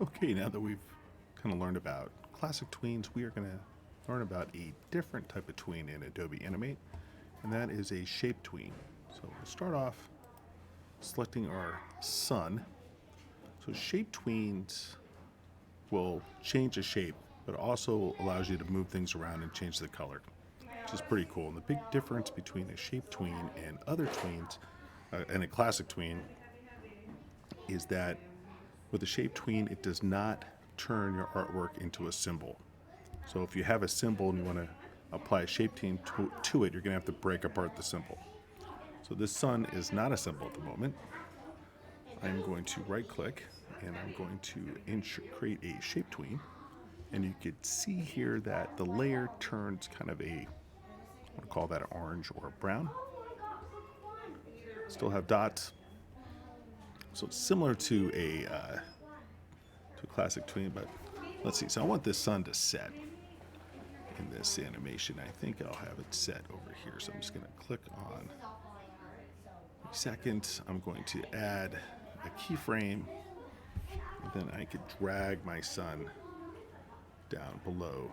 Okay, now that we've kind of learned about classic tweens, we are going to learn about a different type of tween in Adobe Animate, and that is a shape tween. So we'll start off selecting our sun. So shape tweens will change the shape, but also allows you to move things around and change the color, which is pretty cool. And the big difference between a shape tween and other tweens, and a classic tween, is that with a shape tween, it does not turn your artwork into a symbol. So if you have a symbol and you want to apply a shape tween to it, you're going to have to break apart the symbol. So this sun is not a symbol at the moment. I'm going to right click and I'm going to create a shape tween. And you could see here that the layer turns kind of I want to call that an orange or a brown. Still have dots. So it's similar to a classic tween, but let's see. So I want this sun to set in this animation. I think I'll have it set over here. So I'm just going to click on second. I'm going to add a keyframe. And then I could drag my sun down below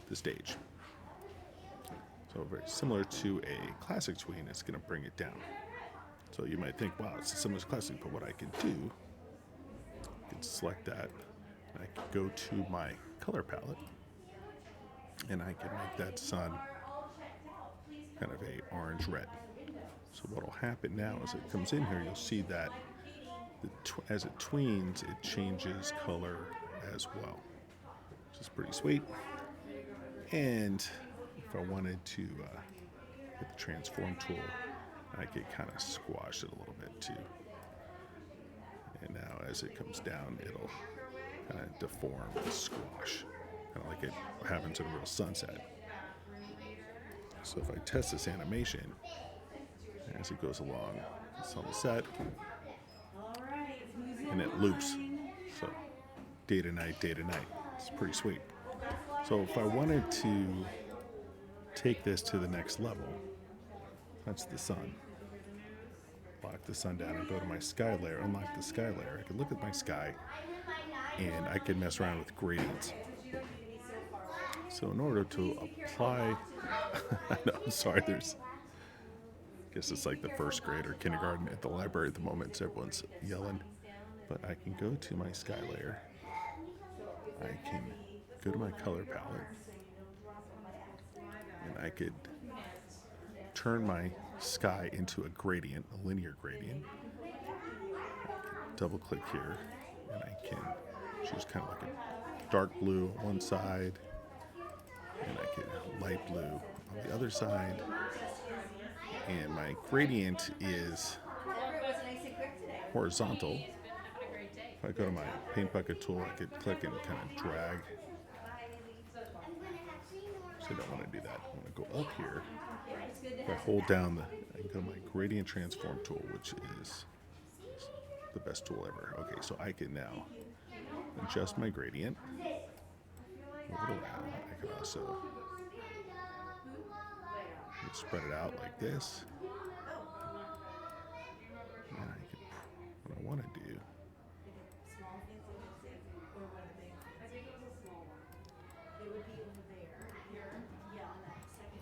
the stage. So very similar to a classic tween, it's going to bring it down. So you might think, wow, it's similar to classic, but what I can do, I can select that, and I can go to my color palette, and I can make that sun kind of a orange-red. So what will happen now as it comes in here, you'll see that as it tweens, it changes color as well, which is pretty sweet. And if I wanted to, with the transform tool, I could kind of squash it a little bit too. And now as it comes down, it'll kind of deform and squash, kind of like it happens in a real sunset. So if I test this animation, as it goes along, it's on the set, and it loops. So day to night, day to night. It's pretty sweet. So if I wanted to take this to the next level, that's the sun. Lock the sun down and go to my sky layer, unlock the sky layer. I can look at my sky and I can mess around with gradients. So in order to apply, I know, I'm sorry, I guess it's like the first grade or kindergarten at the library at the moment, so everyone's yelling. But I can go to my sky layer. I can go to my color palette. And I could turn my sky into a gradient, a linear gradient. Double click here, and I can choose kind of like a dark blue on one side, and I could light blue on the other side. And my gradient is horizontal. If I go to my paint bucket tool, I could click and kind of drag. So I don't want to do that. I want to go up here. If I hold down I can go to my gradient transform tool, which is the best tool ever. Okay, so I can now adjust my gradient, move it around. I can also spread it out like this. And I can, what I want to do,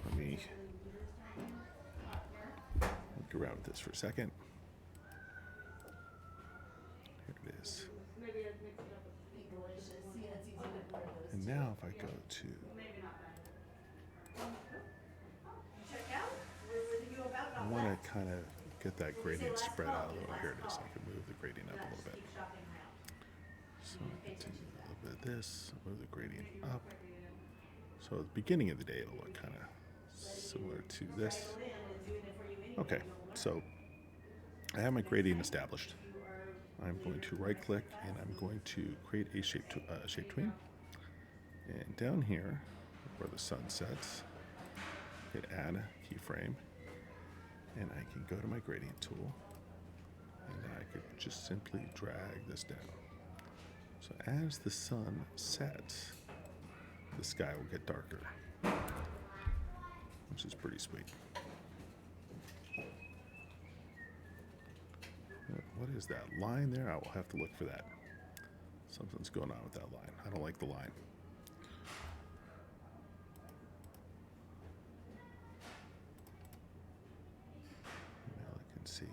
let me look around with this for a second. Here it is. And now if I go to, I want to kind of get that gradient spread out a little. Here it is. I can move the gradient up a little bit. So I can do a little bit of this, move the gradient up. So at the beginning of the day, it'll look kind of similar to this. Okay, so I have my gradient established. I'm going to right click and I'm going to create a shape tween. And down here, where the sun sets, hit add a keyframe. And I can go to my gradient tool. And I could just simply drag this down. So as the sun sets, the sky will get darker, which is pretty sweet. What is that line there? I will have to look for that. Something's going on with that line. I don't like the line. Now I can see.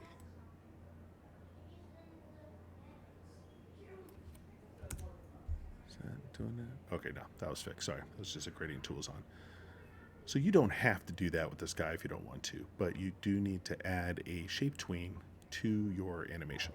Is that doing it? Okay, no, that was fixed. Sorry, that was just a grading tools on. So you don't have to do that with this guy if you don't want to, but you do need to add a shape tween to your animation.